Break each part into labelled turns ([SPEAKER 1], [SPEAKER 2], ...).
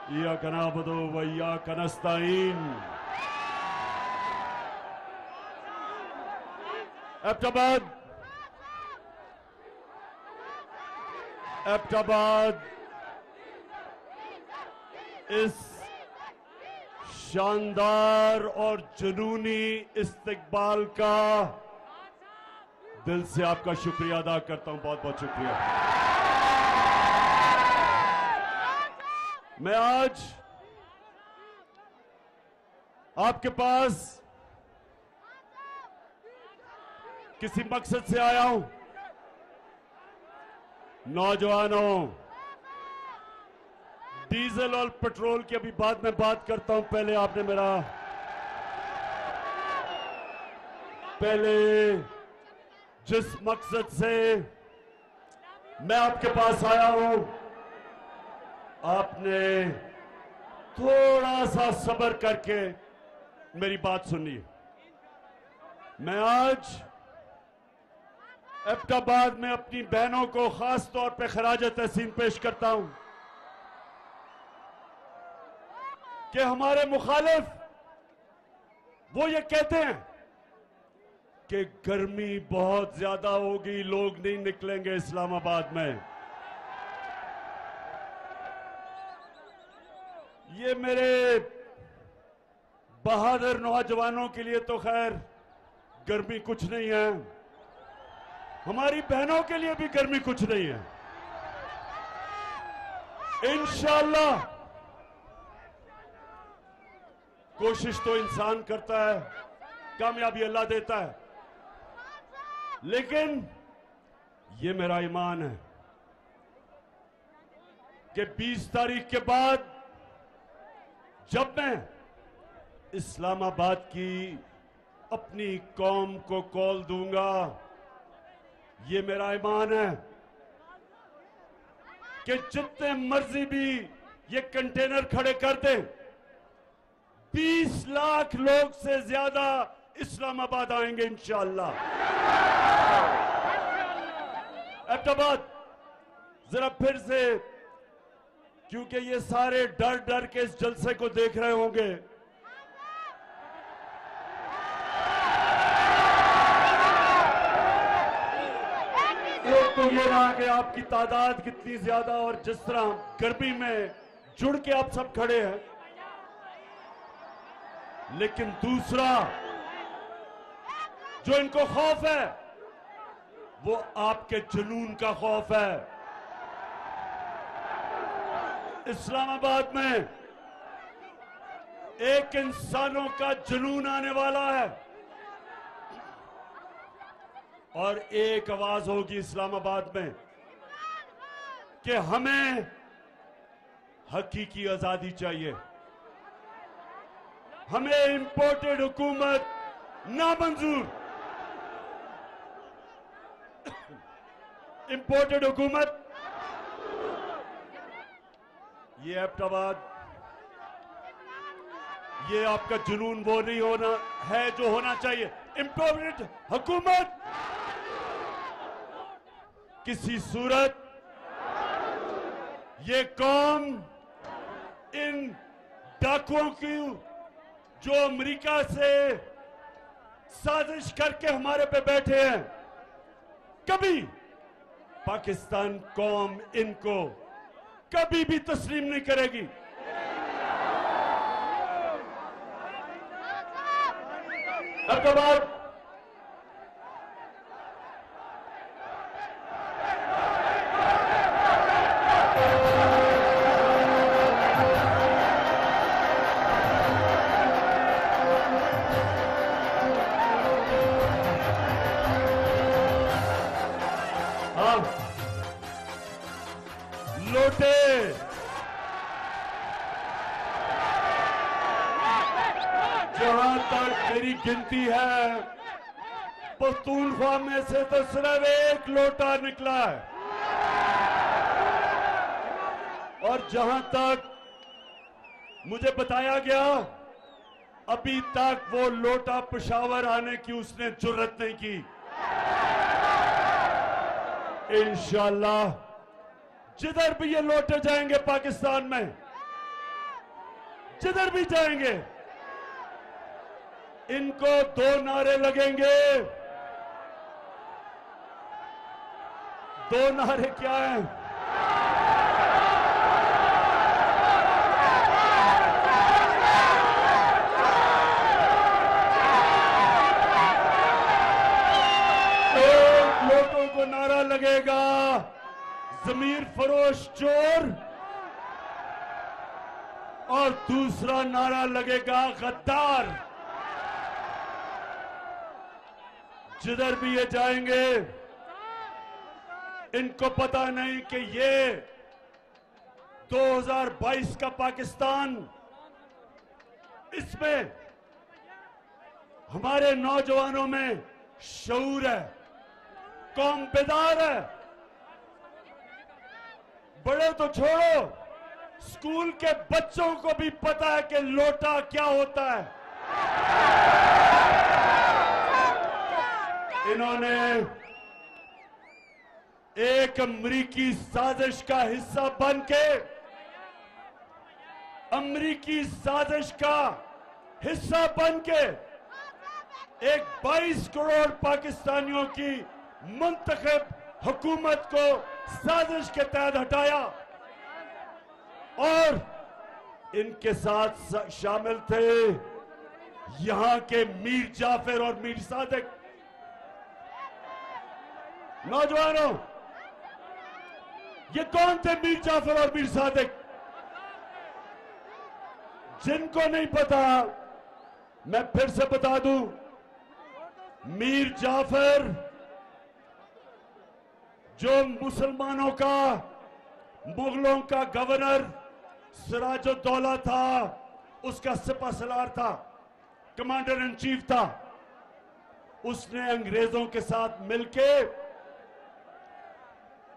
[SPEAKER 1] इय्याका नअबुदु व इय्याका नस्तईन। एबटाबाद इस शानदार और जुनूनी इस्तकबाल का दिल से आपका शुक्रिया अदा करता हूं। बहुत बहुत शुक्रिया। मैं आज आपके पास किसी मकसद से आया हूं। नौजवानों, डीजल और पेट्रोल की अभी बाद में बात करता हूं। पहले जिस मकसद से मैं आपके पास आया हूं, आपने थोड़ा सा सब्र करके मेरी बात सुनिए। मैं आज एबटाबाद में अपनी बहनों को खास तौर पे खराज तहसीन पेश करता हूं कि हमारे मुखालिफ वो ये कहते हैं कि गर्मी बहुत ज्यादा होगी, लोग नहीं निकलेंगे इस्लामाबाद में। ये मेरे बहादुर नौजवानों के लिए तो खैर गर्मी कुछ नहीं है, हमारी बहनों के लिए भी गर्मी कुछ नहीं है। इंशाअल्लाह कोशिश तो इंसान करता है, कामयाबी अल्लाह देता है, लेकिन ये मेरा ईमान है कि 20 तारीख के बाद जब मैं इस्लामाबाद की अपनी कौम को कॉल दूंगा, ये मेरा ईमान है कि जितने मर्जी भी ये कंटेनर खड़े कर दें, 20 लाख लोग से ज्यादा इस्लामाबाद आएंगे इंशाअल्लाह। एबटाबाद जरा फिर से, क्योंकि ये सारे डर डर के इस जलसे को देख रहे होंगे, एक तो ये रहा कि आपकी तादाद कितनी ज्यादा और जिस तरह गर्मी में जुड़ के आप सब खड़े हैं, लेकिन दूसरा जो इनको खौफ है वो आपके जुनून का खौफ है। इस्लामाबाद में एक इंसानों का जुनून आने वाला है और एक आवाज होगी इस्लामाबाद में कि हमें हकीकी आजादी चाहिए, हमें इंपोर्टेड हुकूमत नामंजूर। इंपोर्टेड हुकूमत, ये एबटाबाद, ये आपका जुनून वो नहीं होना है जो होना चाहिए। इंपोर्टेड हुकूमत किसी सूरत ये कौम इन डाकुओं की जो अमेरिका से साजिश करके हमारे पे बैठे हैं, कभी पाकिस्तान कौम इनको कभी भी तस्लीम नहीं करेगी। एबटाबाद लोटे जहां तक मेरी गिनती है, पख्तूनख्वा में से तो सिर्फ एक लोटा निकला है, और जहां तक मुझे बताया गया अभी तक वो लोटा पेशावर आने की उसने जुर्रत नहीं की। इंशाअल्लाह जिधर भी ये लौटे जाएंगे पाकिस्तान में, जिधर भी जाएंगे इनको 2 नारे लगेंगे। 2 नारे क्या हैं? एक लोगों को नारा लगेगा ज़मीर फरोश चोर और दूसरा नारा लगेगा गद्दार। जिधर भी ये जाएंगे इनको पता नहीं कि ये 2022 का पाकिस्तान, इसमें हमारे नौजवानों में शऊर है, कौम बेदार है। बड़े तो छोड़ो, स्कूल के बच्चों को भी पता है कि लोटा क्या होता है। इन्होंने एक अमरीकी साजिश का हिस्सा बनके, अमरीकी साजिश का हिस्सा बनके एक 22 करोड़ पाकिस्तानियों की मुंतखब हुकूमत को साजिश के तहत हटाया और इनके साथ शामिल थे यहां के मीर जाफर और मीर सादिक। नौजवानों, ये कौन थे मीर जाफर और मीर सादिक? जिनको नहीं पता मैं फिर से बता दूं, मीर जाफर जो मुसलमानों का, मुगलों का गवर्नर सिराजुद्दौला था, उसका सिपहसालार था, कमांडर इन चीफ था। उसने अंग्रेजों के साथ मिलके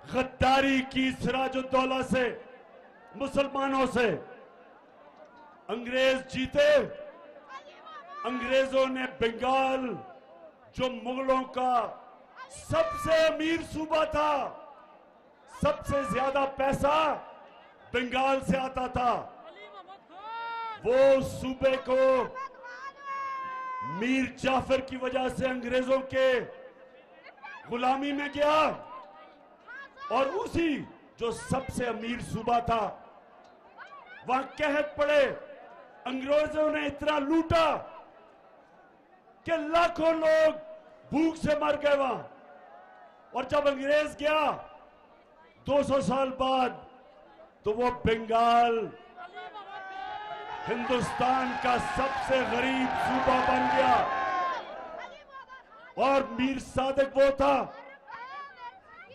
[SPEAKER 1] गद्दारी की सिराजुद्दौला से, मुसलमानों से। अंग्रेज जीते, अंग्रेजों ने बंगाल, जो मुगलों का सबसे अमीर सूबा था, सबसे ज्यादा पैसा बंगाल से आता था, वो सूबे को मीर जाफर की वजह से अंग्रेजों के गुलामी में गया और उसी जो सबसे अमीर सूबा था वहां कहत पड़े। अंग्रेजों ने इतना लूटा कि लाखों लोग भूख से मर गए वहां। और जब अंग्रेज गया 200 साल बाद, तो वो बंगाल हिंदुस्तान का सबसे गरीब सूबा बन गया। और मीर सादिक वो था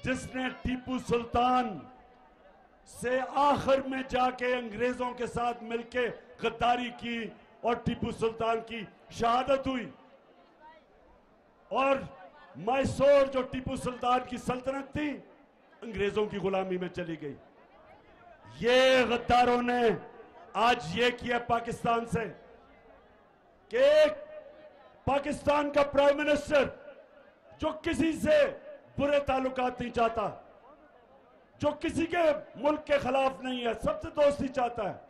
[SPEAKER 1] जिसने टीपू सुल्तान से आखिर में जाके अंग्रेजों के साथ मिलके गद्दारी की और टीपू सुल्तान की शहादत हुई। और मैसूर जो टीपू सुल्तान की सल्तनत थी, अंग्रेजों की गुलामी में चली गई। ये गद्दारों ने आज ये किया पाकिस्तान से कि पाकिस्तान का प्राइम मिनिस्टर जो किसी से बुरे ताल्लुकात नहीं चाहता, जो किसी के मुल्क के खिलाफ नहीं है, सबसे दोस्ती चाहता है,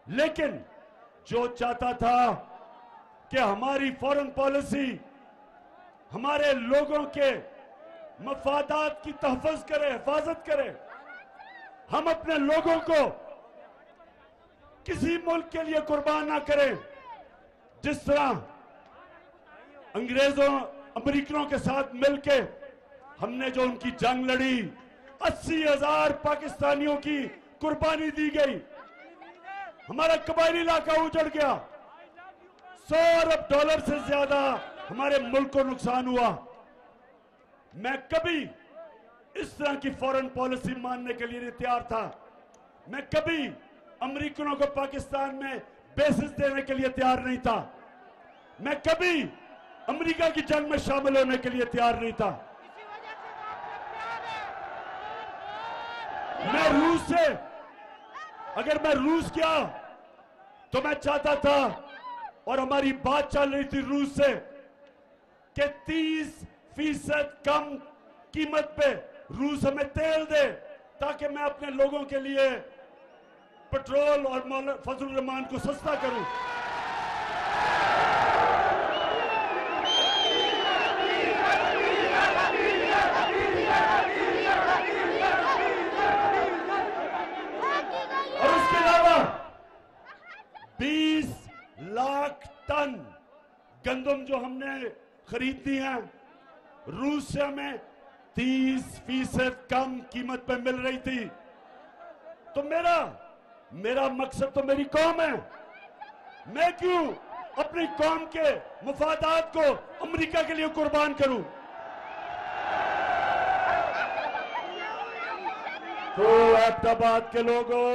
[SPEAKER 1] लेकिन जो चाहता था कि हमारी फॉरेन पॉलिसी हमारे लोगों के मफादात की तहफ़्फ़ुज़ करे, हिफाजत करे, हम अपने लोगों को किसी मुल्क के लिए कुर्बान ना करें। जिस तरह अंग्रेजों, अमेरिकनों के साथ मिलके हमने जो उनकी जंग लड़ी, 80,000 पाकिस्तानियों की कुर्बानी दी गई, हमारा कबायली इलाका उजड़ गया, $100 अरब से ज्यादा हमारे मुल्क को नुकसान हुआ। मैं कभी इस तरह की फॉरेन पॉलिसी मानने के लिए नहीं तैयार था। मैं कभी अमेरिकनों को पाकिस्तान में बेसिस देने के लिए तैयार नहीं था। मैं कभी अमेरिका की जंग में शामिल होने के लिए तैयार नहीं था। मैं रूस से, अगर मैं रूस गया तो मैं चाहता था, और हमारी बात चल रही थी रूस से, कि 30% कम कीमत पे रूस हमें तेल दे ताकि मैं अपने लोगों के लिए पेट्रोल और फजल रहमान को सस्ता करूं। और उसके अलावा 20 लाख टन गंदम जो हमने खरीदनी है, रूस से हमें 30% कम कीमत पे मिल रही थी। तो मेरा मकसद तो मेरी कौम है। मैं क्यों अपनी कौम के मुफादात को अमेरिका के लिए कुर्बान करूं? तो एबटाबाद के लोगों,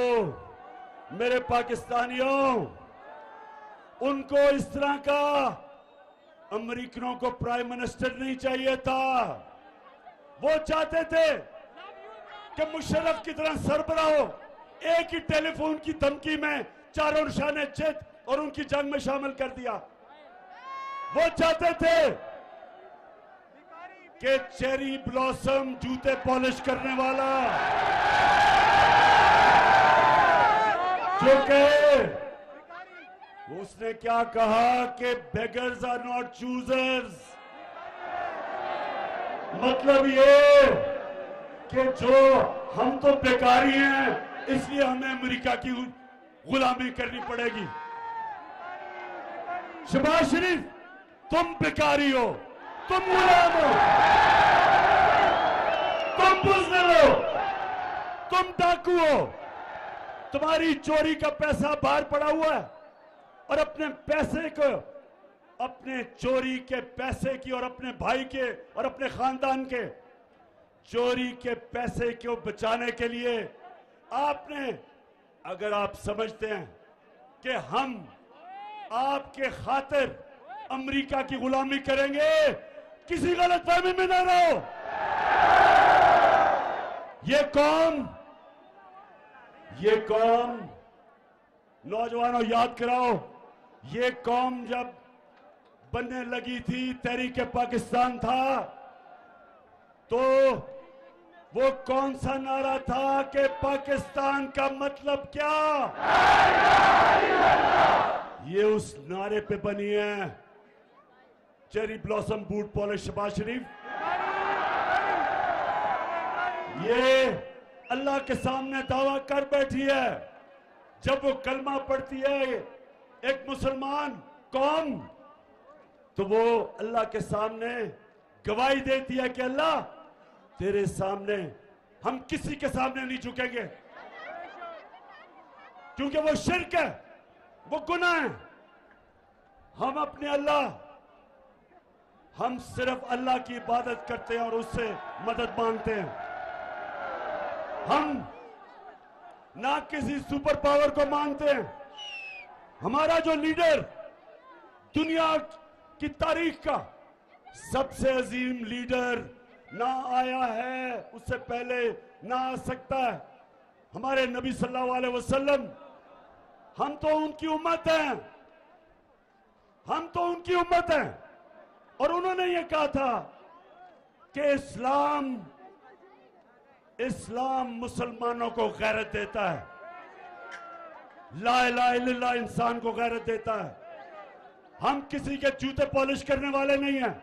[SPEAKER 1] मेरे पाकिस्तानियों, उनको इस तरह का अमेरिकनों को प्राइम मिनिस्टर नहीं चाहिए था। वो चाहते थे कि मुशर्रफ की तरह सरबराह हो, एक ही टेलीफोन की धमकी में चारों निशाने चित और उनकी जंग में शामिल कर दिया। वो चाहते थे कि चेरी ब्लॉसम जूते पॉलिश करने वाला जो कहे, उसने क्या कहा कि बेगर्स आर नॉट चूजर्स। मतलब ये कि जो हम तो बेकारी हैं, इसलिए हमें अमेरिका की गुलामी करनी पड़ेगी। शहबाज शरीफ, तुम बेकारी हो, तुम गुलाम हो, तुम बुज़दिल हो, तुम डाकू हो। तुम्हारी चोरी का पैसा बाहर पड़ा हुआ है और अपने पैसे को, अपने चोरी के पैसे की और अपने भाई के और अपने खानदान के चोरी के पैसे को बचाने के लिए आपने, अगर आप समझते हैं कि हम आपके खातिर अमेरिका की गुलामी करेंगे, किसी गलतफहमी में ना रहो। ये कौम नौजवानों याद कराओ, ये कौम जब बनने लगी थी, तहरीक पाकिस्तान था, तो वो कौन सा नारा था कि पाकिस्तान का मतलब क्या? ये उस नारे पे बनी है cherry blossom boot polish Shahbaz Sharif. ये अल्लाह के सामने दावा कर बैठी है। जब वो कलमा पढ़ती है एक मुसलमान कौम, तो वो अल्लाह के सामने गवाही देती है कि अल्लाह, तेरे सामने हम किसी के सामने नहीं झुकेंगे, क्योंकि वो शिर्क है, वो गुनाह है। हम अपने अल्लाह, हम सिर्फ अल्लाह की इबादत करते हैं और उससे मदद मांगते हैं। हम ना किसी सुपर पावर को मांगते हैं। हमारा जो लीडर दुनिया की तारीख का सबसे अजीम लीडर ना आया है, उससे पहले ना आ सकता है, हमारे नबी सल्लल्लाहु अलैहि वसल्लम। हम तो उनकी उम्मत हैं, हम तो उनकी उम्मत हैं। और उन्होंने ये कहा था कि इस्लाम मुसलमानों को गैरत देता है, ला इलाहा इल्लल्लाह इंसान को गैरत देता है। हम किसी के जूते पॉलिश करने वाले नहीं हैं।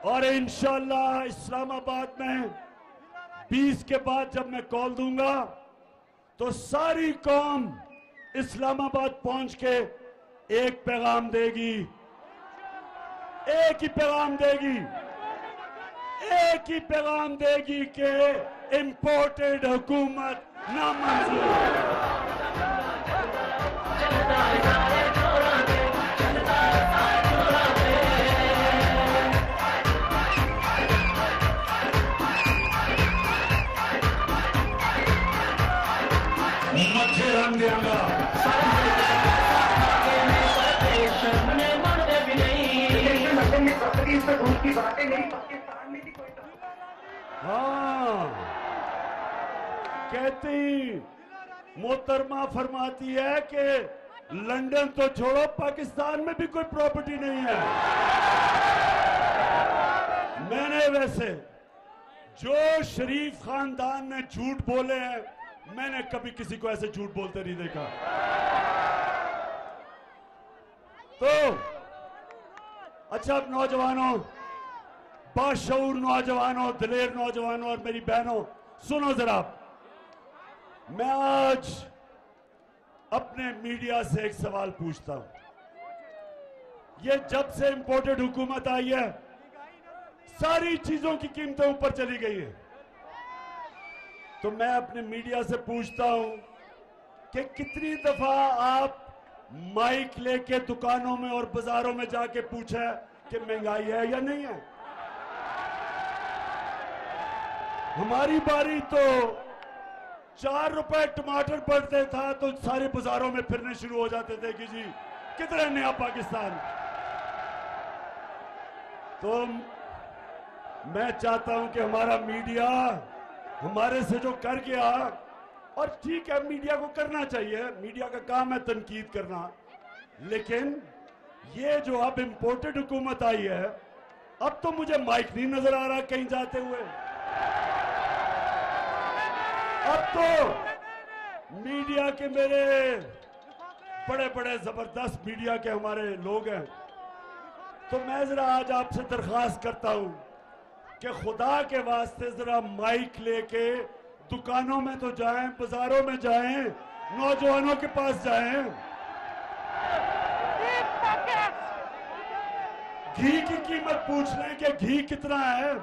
[SPEAKER 1] और इंशाअल्लाह इस्लामाबाद में 20 के बाद जब मैं कॉल दूंगा, तो सारी कौम इस्लामाबाद पहुंच के एक पैगाम देगी, एक ही पैगाम देगी, एक ही पैगाम देगी कि इंपोर्टेड हुकूमत नामंजूर। मच्छर रंग देंगा, हाँ, कहती मोहतरमा फरमाती है कि लंदन तो छोड़ो, पाकिस्तान में भी कोई प्रॉपर्टी नहीं है। मैंने वैसे जो शरीफ खानदान ने झूठ बोले हैं मैंने कभी किसी को ऐसे झूठ बोलते नहीं देखा। तो अच्छा, अब नौजवानों, बाशऊर नौजवानों, दिलेर नौजवानों और मेरी बहनों, सुनो जरा। मैं आज अपने मीडिया से एक सवाल पूछता हूं। ये जब से इंपोर्टेड हुकूमत आई है, सारी चीजों की कीमतें ऊपर चली गई है। तो मैं अपने मीडिया से पूछता हूं कि कितनी दफा आप माइक लेके दुकानों में और बाजारों में जाके पूछा कि महंगाई है या नहीं है? हमारी बारी तो 4 रुपए टमाटर पड़ते था तो सारे बाजारों में फिरने शुरू हो जाते थे कि जी कितना नया पाकिस्तान। तो मैं चाहता हूं कि हमारा मीडिया हमारे से जो कर गया, और ठीक है मीडिया को करना चाहिए, मीडिया का काम है तनकीद करना, लेकिन ये जो अब इंपोर्टेड हुकूमत आई है, अब तो मुझे माइक नहीं नजर आ रहा कहीं जाते हुए। अब तो मीडिया के मेरे बड़े बड़े जबरदस्त मीडिया के हमारे लोग हैं, तो मैं जरा आज आपसे दरख्वास्त करता हूं कि खुदा के वास्ते जरा माइक लेके दुकानों में तो जाएं, बाजारों में जाएं, नौजवानों के पास जाएं। घी की कीमत पूछ लें कि घी कितना है,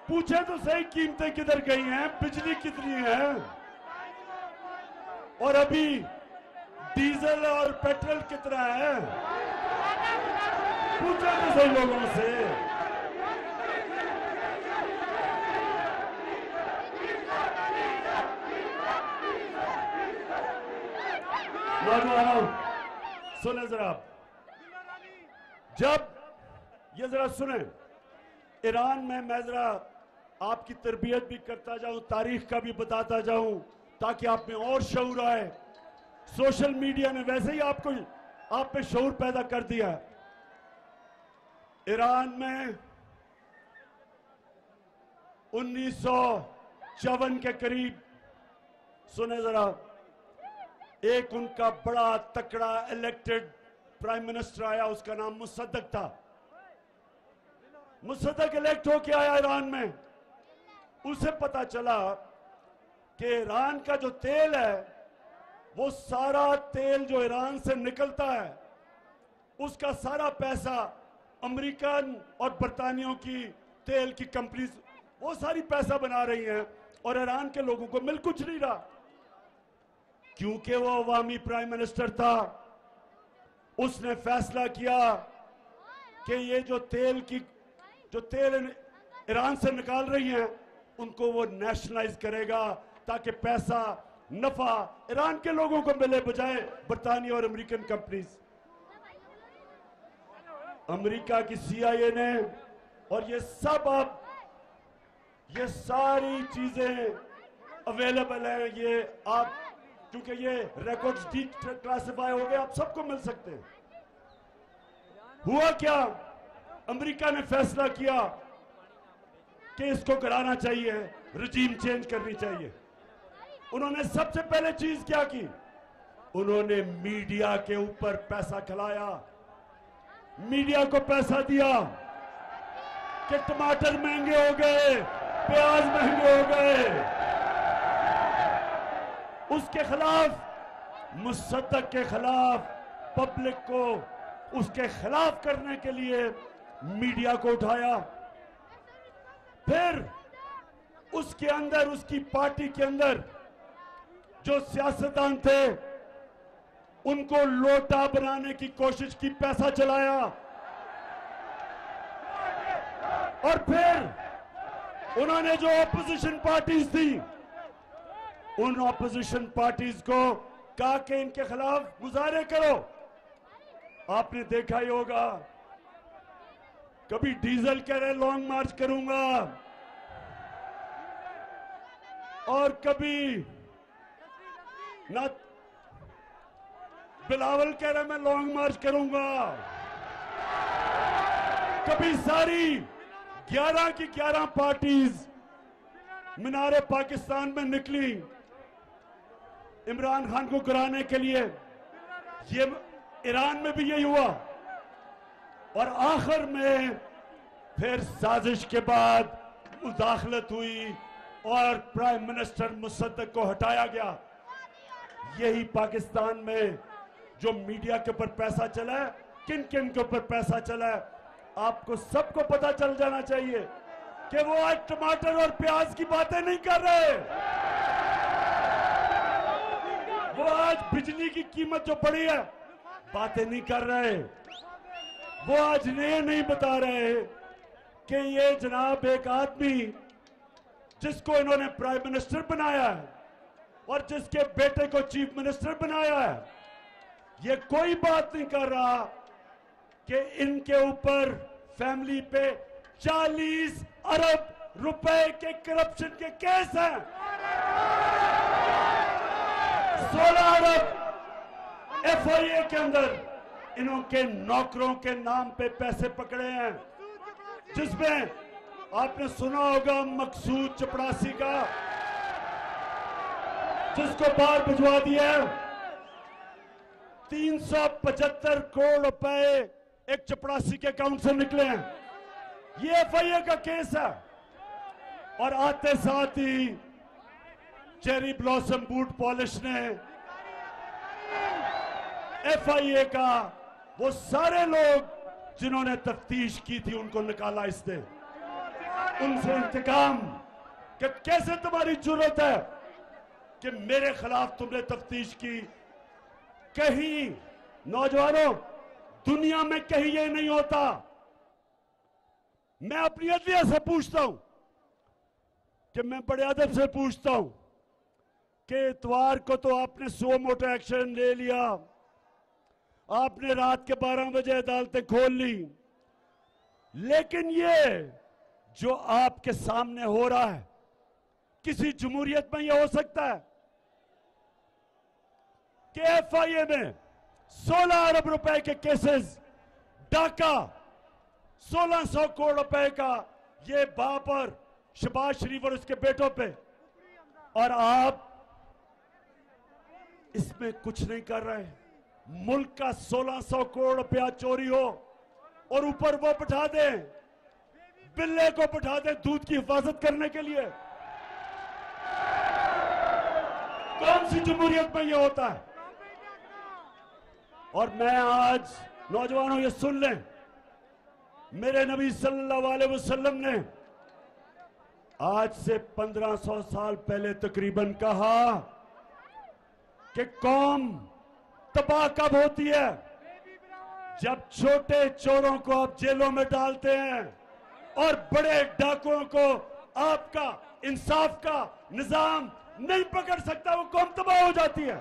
[SPEAKER 1] पूछे तो सही कीमतें किधर गई हैं, बिजली कितनी है, और अभी डीजल और पेट्रोल कितना है, पूछे तो सही लोगों से। नौजवानों सुने जरा, जब ये जरा सुने, ईरान में मैं जरा आपकी तरबियत भी करता जाऊं, तारीख का भी बताता जाऊं, ताकि आप में और शऊर आए। सोशल मीडिया ने वैसे ही आप पे शऊर पैदा कर दिया। ईरान में 1954 के करीब, सुने जरा, एक उनका बड़ा तकड़ा इलेक्टेड प्राइम मिनिस्टर आया, उसका नाम मुसद्दक था। मुसद्दक इलेक्ट होके आया ईरान में। उसे पता चला कि ईरान का जो तेल है, वो सारा तेल जो ईरान से निकलता है, उसका सारा पैसा अमेरिकन और बरतानियों की तेल की कंपनीज वो सारी पैसा बना रही हैं, और ईरान के लोगों को मिल कुछ नहीं रहा, क्योंकि वो अवामी प्राइम मिनिस्टर था। उसने फैसला किया कि ये जो तेल ईरान से निकाल रही हैं, उनको वो नेशनलाइज करेगा, ताकि पैसा नफा ईरान के लोगों को मिले, बजाय बरतानिया और अमेरिकन कंपनीज। अमेरिका की CIA ने, और ये सब अब ये सारी चीजें अवेलेबल है, ये आप क्योंकि ये रिकॉर्ड्स डिक्लासिफाई हो गए, आप सबको मिल सकते हैं। हुआ क्या, अमेरिका ने फैसला किया कि इसको कराना चाहिए, रजीम चेंज करनी चाहिए। उन्होंने सबसे पहले चीज क्या की, उन्होंने मीडिया के ऊपर पैसा खिलाया, मीडिया को पैसा दिया कि टमाटर महंगे हो गए, प्याज महंगे हो गए। उसके खिलाफ, मुसद्दक के खिलाफ, पब्लिक को उसके खिलाफ करने के लिए मीडिया को उठाया। फिर उसके अंदर, उसकी पार्टी के अंदर जो सियासतदान थे, उनको लोटा बनाने की कोशिश की, पैसा चलाया। और फिर उन्होंने जो ऑपोजिशन पार्टीज थी, उन ऑपोजिशन पार्टीज को कहा कि इनके खिलाफ मुजाहरे करो। आपने देखा ही होगा, कभी डीजल कह रहे लॉन्ग मार्च करूंगा, और कभी ना बिलावल कह रहे मैं लॉन्ग मार्च करूंगा। कभी सारी 11 की 11 पार्टीज मीनारे पाकिस्तान में निकली इमरान खान को गिराने के लिए। ये ईरान में भी यही हुआ और आखिर में फिर साजिश के बाद मुदाखलत हुई और प्राइम मिनिस्टर मुसद्दक को हटाया गया। यही पाकिस्तान में जो मीडिया के ऊपर पैसा चला है, किन किन के ऊपर पैसा चला है, आपको सबको पता चल जाना चाहिए कि वो आज टमाटर और प्याज की बातें नहीं कर रहे। वो आज बिजली की कीमत जो बढ़ी है बातें नहीं कर रहे। वो आज ये नहीं बता रहे कि ये जनाब एक आदमी जिसको इन्होंने प्राइम मिनिस्टर बनाया है और जिसके बेटे को चीफ मिनिस्टर बनाया है, ये कोई बात नहीं कर रहा कि इनके ऊपर फैमिली पे 40 अरब रुपए के करप्शन के केस हैं। 16 अरब एफआईए के अंदर इनके नौकरों के नाम पे पैसे पकड़े हैं, जिसमें आपने सुना होगा मकसूद चपड़ासी का, जिसको बाहर भिजवा दिया। 375 करोड़ रुपए एक चपड़ासी के अकाउंट से निकले हैं। ये एफआईए का केस है। और आते साथ ही चेरी ब्लॉसम बूट पॉलिश ने एफआईए का वो सारे लोग जिन्होंने तफ्तीश की थी उनको निकाला इसने। उनसे इंतकाम कि कैसे तुम्हारी जरूरत है कि मेरे खिलाफ तुमने तफ्तीश की। कहीं नौजवानों, दुनिया में कहीं ये नहीं होता। मैं अपनी अदलिया से पूछता हूं कि मैं बड़े अदब से पूछता हूं कि इतवार को तो आपने सो मोटो एक्शन ले लिया, आपने रात के 12 बजे अदालतें खोल ली, लेकिन ये जो आपके सामने हो रहा है किसी जमहूरियत में यह हो सकता है कि एफआईए में 16 अरब रुपए के केसेस, डाका 1600 करोड़ रुपए का ये बाप और शहबाज शरीफ और उसके बेटों पे, और आप इसमें कुछ नहीं कर रहे। मुल्क का 1600 करोड़ रुपया चोरी हो और ऊपर वो बिठा दें, बिल्ले को बिठा दें दूध की हिफाजत करने के लिए। कौन सी जमहूरियत में ये होता है? और मैं आज नौजवानों ये सुन लें, मेरे नबी सल्लल्लाहु अलैहि वसल्लम ने आज से 1500 साल पहले तकरीबन कहा कि कौम तबाह कब होती है? जब छोटे चोरों को आप जेलों में डालते हैं और बड़े डाकुओं को आपका इंसाफ का निजाम नहीं पकड़ सकता, वो कौम तबाह हो जाती है।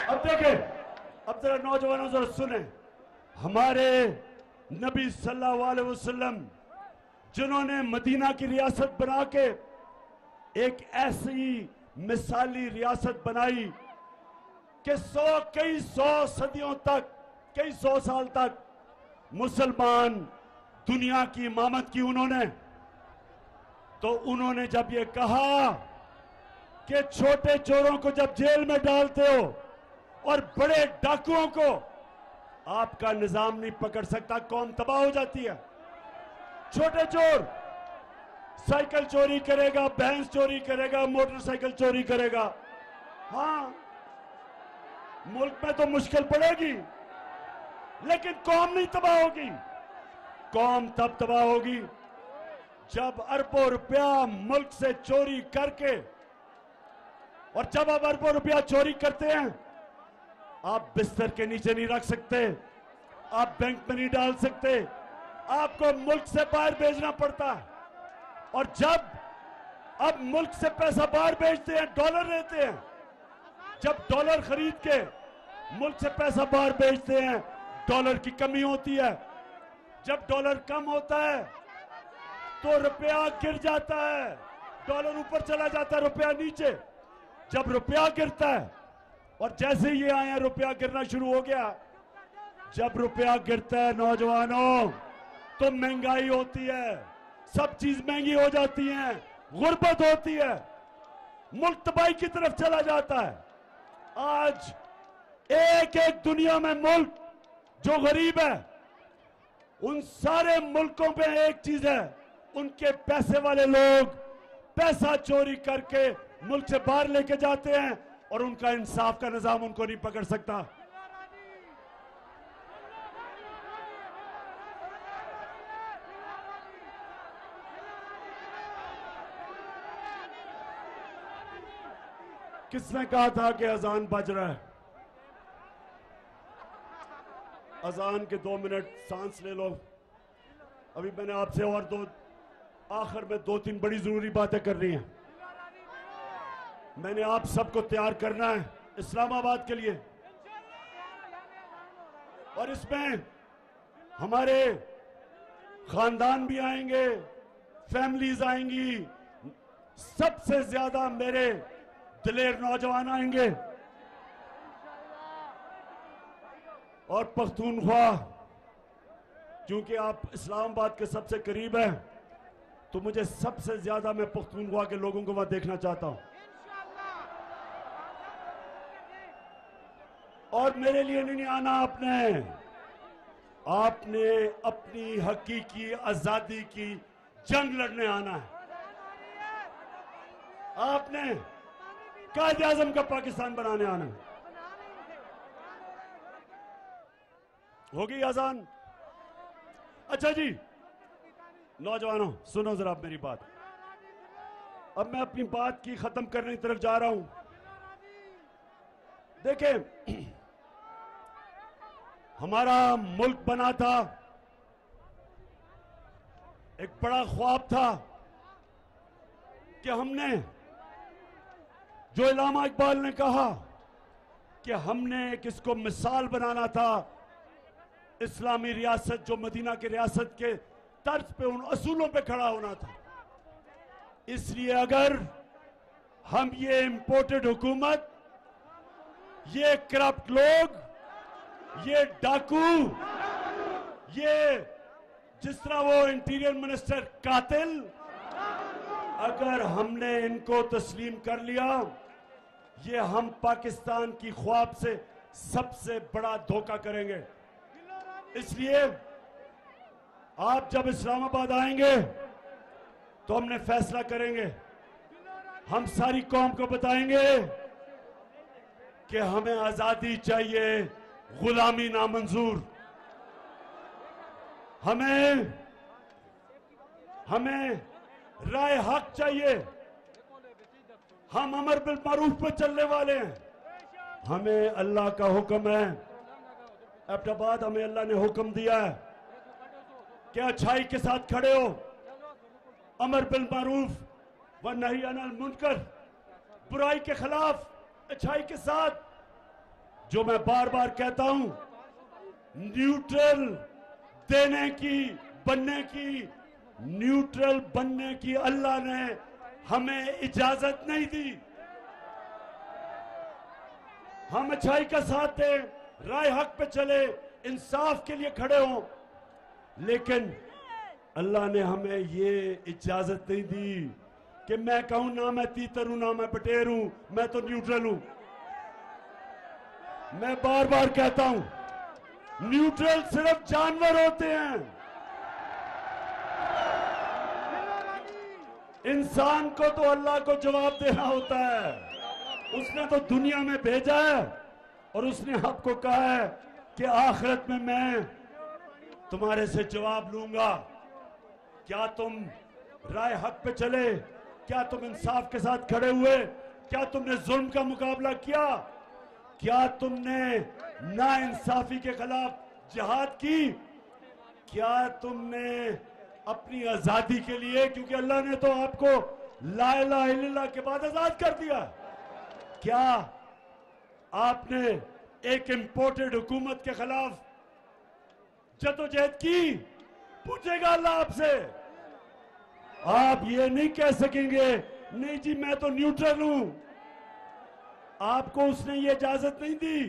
[SPEAKER 1] अब देखें, अब जरा नौजवानों जरा सुने, हमारे नबी सल्लल्लाहु अलैहि वसल्लम जिन्होंने मदीना की रियासत बना के एक ऐसी मिसाली रियासत बनाई कि कई सौ सदियों तक, कई सौ साल तक मुसलमान दुनिया की इमामत की उन्होंने, तो उन्होंने जब ये कहा कि छोटे चोरों को जब जेल में डालते हो और बड़े डाकुओं को आपका निजाम नहीं पकड़ सकता, कौम तबाह हो जाती है। छोटे चोर साइकिल चोरी करेगा, भैंस चोरी करेगा, मोटरसाइकिल चोरी करेगा, हाँ मुल्क में तो मुश्किल पड़ेगी, लेकिन कौम नहीं तबाह होगी। कौम तब तबाह होगी जब अरबों रुपया मुल्क से चोरी करके, और जब आप अरबों रुपया चोरी करते हैं आप बिस्तर के नीचे नहीं रख सकते, आप बैंक में नहीं डाल सकते, आपको मुल्क से बाहर भेजना पड़ता है। और जब अब मुल्क से पैसा बाहर भेजते हैं, डॉलर लेते हैं, जब डॉलर खरीद के मुल्क से पैसा बाहर भेजते हैं, डॉलर की कमी होती है। जब डॉलर कम होता है तो रुपया गिर जाता है, डॉलर ऊपर चला जाता है, रुपया नीचे। जब रुपया गिरता है, और जैसे ये आए हैं रुपया गिरना शुरू हो गया। जब रुपया गिरता है नौजवानों, तो महंगाई होती है, सब चीज महंगी हो जाती है, गुर्बत होती है, मुल्क तबाही की तरफ चला जाता है। आज एक एक दुनिया में मुल्क जो गरीब है, उन सारे मुल्कों पे एक चीज है, उनके पैसे वाले लोग पैसा चोरी करके मुल्क से बाहर लेके जाते हैं और उनका इंसाफ का निजाम उनको नहीं पकड़ सकता। किसने कहा था कि अजान बज रहा है? अजान के 2 मिनट सांस ले लो। अभी मैंने आपसे और आखिर में 2-3 बड़ी जरूरी बातें करनी है। मैंने आप सबको तैयार करना है इस्लामाबाद के लिए, और इसमें हमारे खानदान भी आएंगे, फैमिलीज आएंगी, सबसे ज्यादा मेरे दिलेर नौजवान आएंगे। और पख्तूनख्वा, क्योंकि आप इस्लामाबाद के सबसे करीब हैं, तो मुझे सबसे ज्यादा मैं पख्तूनख्वा के लोगों को वहां देखना चाहता हूं। और मेरे लिए नहीं आना आपने अपनी हकीकी आजादी की जंग लड़ने आना है। आपने कायदे आजम का पाकिस्तान बनाने आना है। होगी आजान? अच्छा जी नौजवानों, सुनो जरा मेरी बात। अब मैं अपनी बात की खत्म करने की तरफ जा रहा हूं। देखें, हमारा मुल्क बना था, एक बड़ा ख्वाब था कि हमने, जो इलामा इकबाल ने कहा कि हमने किसको मिसाल बनाना था, इस्लामी रियासत जो मदीना की रियासत के तर्ज पे, उन असूलों पे खड़ा होना था। इसलिए अगर हम ये इंपोर्टेड हुकूमत, ये करप्ट लोग, ये डाकू, ये जिस तरह वो इंटीरियर मिनिस्टर कातिल, अगर हमने इनको तस्लीम कर लिया, ये हम पाकिस्तान की ख्वाब से सबसे बड़ा धोखा करेंगे। इसलिए आप जब इस्लामाबाद आएंगे तो हमने फैसला करेंगे, हम सारी कौम को बताएंगे कि हमें आजादी चाहिए, गुलामी नामंजूर। हमें राय हक चाहिए। हम अमर बिल मारूफ पे चलने वाले हैं। हमें अल्लाह का हुक्म है, एबटाबाद हमें अल्लाह ने हुक्म दिया है कि अच्छाई के साथ खड़े हो, अमर बिल मारूफ व नही अनिल मुनकर, बुराई के खिलाफ अच्छाई के साथ। जो मैं बार बार कहता हूं, न्यूट्रल बनने की अल्लाह ने हमें इजाजत नहीं दी। हम अच्छाई का साथ दें, राय हक पे चले, इंसाफ के लिए खड़े हों, लेकिन अल्लाह ने हमें ये इजाजत नहीं दी कि मैं कहूं ना मैं तीतर हूं ना मैं बटेर हूं, मैं तो न्यूट्रल हूं। मैं बार बार कहता हूं, न्यूट्रल सिर्फ जानवर होते हैं। इंसान को तो अल्लाह को जवाब देना होता है। उसने तो दुनिया में भेजा है और उसने आपको कहा है कि आखिरत में मैं तुम्हारे से जवाब लूंगा। क्या तुम राय हक पे चले? क्या तुम इंसाफ के साथ खड़े हुए? क्या तुमने जुल्म का मुकाबला किया? क्या तुमने नाइंसाफी के खिलाफ जिहाद की? क्या तुमने अपनी आजादी के लिए, क्योंकि अल्लाह ने तो आपको ला इलाहा इल्लल्लाह के बाद आजाद कर दिया, क्या आपने एक इंपोर्टेड हुकूमत के खिलाफ जदोजहद की? पूछेगा अल्लाह आपसे। आप ये नहीं कह सकेंगे नहीं जी मैं तो न्यूट्रल हूं। आपको उसने ये इजाजत नहीं दी।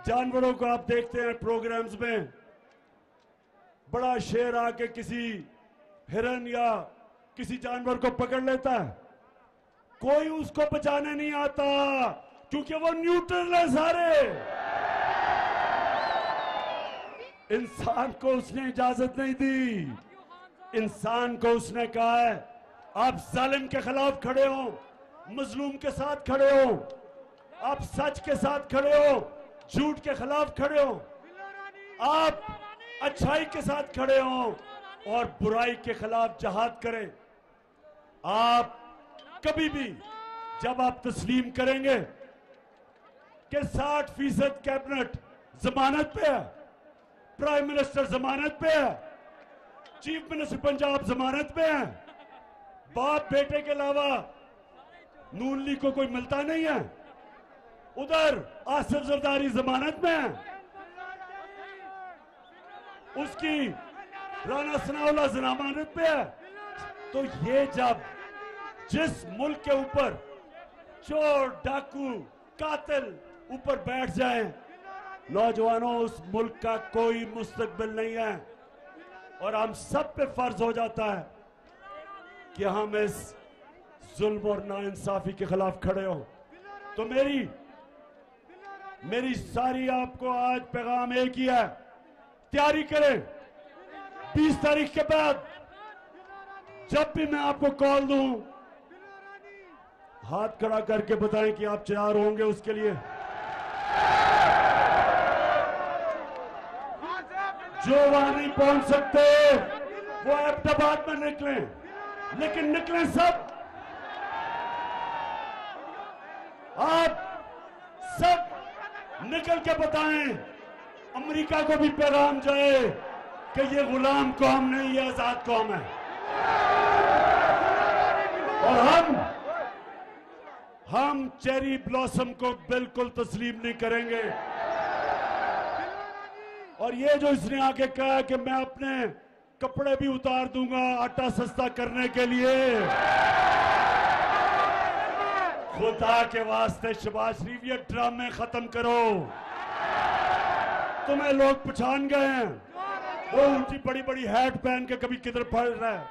[SPEAKER 1] जानवरों को आप देखते हैं प्रोग्राम्स में, बड़ा शेर आके किसी हिरन या किसी जानवर को पकड़ लेता है, कोई उसको बचाने नहीं आता क्योंकि वो न्यूट्रल है सारे। इंसान को उसने इजाजत नहीं दी। इंसान को उसने कहा है आप जालिम के खिलाफ खड़े हो, मजलूम के साथ खड़े हो, आप सच के साथ खड़े हो, झूठ के खिलाफ खड़े हो, आप अच्छाई के साथ खड़े हो और बुराई के खिलाफ जहाद करें। आप कभी भी जब आप तस्लीम करेंगे कि 60% कैबिनेट जमानत पे है, प्राइम मिनिस्टर जमानत पे है, चीफ मिनिस्टर पंजाब जमानत पे है, बाप बेटे के अलावा नून लीग को कोई मिलता नहीं है, उधर आसिफ जरदारी जमानत में है, उसकी राना सनाउल्लाह जमानत पे है। तो ये जब जिस मुल्क के ऊपर चोर डाकू कातिल ऊपर बैठ जाए, नौजवानों उस मुल्क का कोई मुस्तकबिल नहीं है और हम सब पे फर्ज हो जाता है कि हम इस जुल्म और नाइंसाफी के खिलाफ खड़े हो। तो मेरी सारी आपको आज पैगाम एक ही है, तैयारी करें। 20 तारीख के बाद जब भी मैं आपको कॉल दूं, हाथ खड़ा करके बताएं कि आप तैयार होंगे उसके लिए। जो वहां नहीं पहुंच सकते वो अहमदाबाद में निकलें, लेकिन निकलें सब। आप सब निकल के बताएं, अमेरिका को भी पैगाम जाए कि ये गुलाम कौम नहीं, ये आजाद कौम है और हम चेरी ब्लॉसम को बिल्कुल तस्लीम नहीं करेंगे। और ये जो इसने आके कहा कि मैं अपने कपड़े भी उतार दूंगा आटा सस्ता करने के लिए, खुदा के वास्ते शहबाज शरीफ ये ड्रामे खत्म करो। तुम्हें लोग पहचान गए हैं, वो ऊंची बड़ी बड़ी हैट पहन के कभी किधर पड़ रहा है,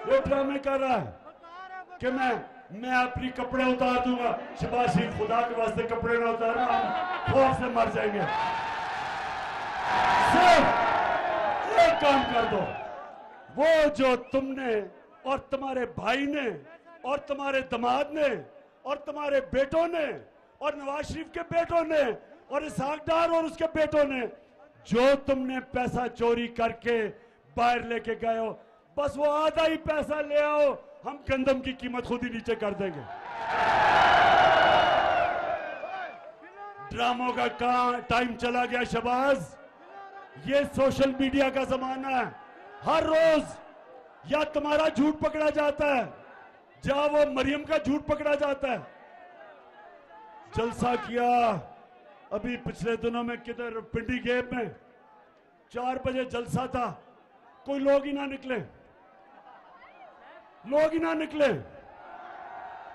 [SPEAKER 1] वो ड्रामे कर रहा है कि मैं अपनी कपड़े उतार दूंगा। शहबाज शरीफ खुदा के वास्ते कपड़े ना उतारना, हम खौफ से मर जाएंगे। सिर्फ एक काम कर दो, वो जो तुमने और तुम्हारे भाई ने और तुम्हारे दामाद ने और तुम्हारे बेटों ने और नवाज शरीफ के बेटों ने और इसहाक डार और उसके बेटों ने जो तुमने पैसा चोरी करके बाहर लेके गए हो, बस वो आधा ही पैसा ले आओ, हम गंदम की कीमत खुद ही नीचे कर देंगे। ड्रामों का टाइम चला गया शहबाज। ये सोशल मीडिया का जमाना है, हर रोज या तुम्हारा झूठ पकड़ा जाता है या वो मरियम का झूठ पकड़ा जाता है। जलसा किया अभी पिछले दिनों में किधर, पिंडी गेप में 4 बजे जलसा था, कोई लोग ही ना निकले, लोग ही ना निकले।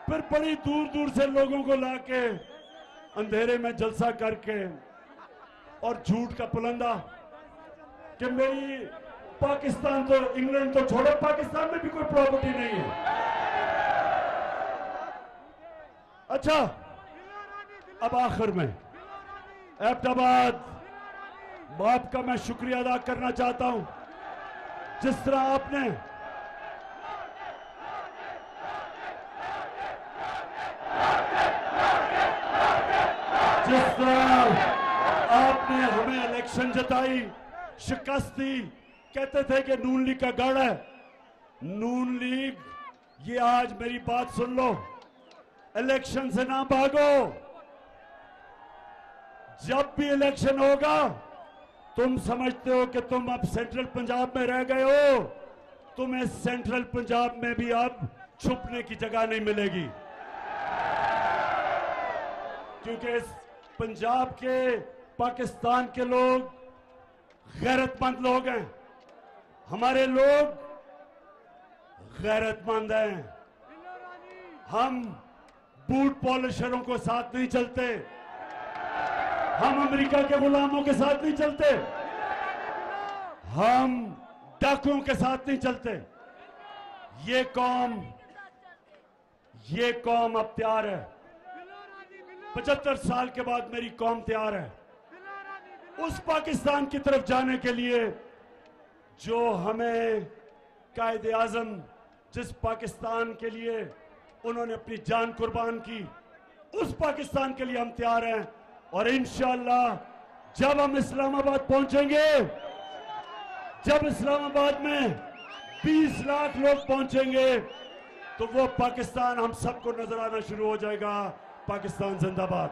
[SPEAKER 1] फिर बड़ी दूर दूर से लोगों को लाके अंधेरे में जलसा करके और झूठ का पुलंदा कि मेरी पाकिस्तान तो, इंग्लैंड तो छोड़ो, पाकिस्तान में भी कोई प्रॉपर्टी नहीं है। अच्छा, अब आखिर में अहमदाबाद बाप का मैं शुक्रिया अदा करना चाहता हूं, जिस तरह आपने हमें इलेक्शन जताई, शिकस्त दी, कहते थे कि नून लीग का गढ़ है। नून लीग, ये आज मेरी बात सुन लो, इलेक्शन से ना भागो। जब भी इलेक्शन होगा तुम समझते हो कि तुम अब सेंट्रल पंजाब में रह गए हो, तुम्हें सेंट्रल पंजाब में भी अब छुपने की जगह नहीं मिलेगी, क्योंकि इस पंजाब के, पाकिस्तान के लोग गैरतमंद लोग हैं, हमारे लोग गैरतमंद हैं। हम बूट पॉलिशरों को साथ नहीं चलते, हम अमेरिका के गुलामों के साथ नहीं चलते, हम डाकुओं के साथ नहीं चलते। ये कौम अब तैयार है। 75 साल के बाद मेरी कौम तैयार है उस पाकिस्तान की तरफ जाने के लिए जो हमें कायदे आजम, जिस पाकिस्तान के लिए उन्होंने अपनी जान कुर्बान की, उस पाकिस्तान के लिए हम तैयार हैं। और इंशाअल्लाह जब हम इस्लामाबाद पहुंचेंगे, जब इस्लामाबाद में 20 लाख लोग पहुंचेंगे, तो वो पाकिस्तान हम सबको नजर आना शुरू हो जाएगा। पाकिस्तान जिंदाबाद।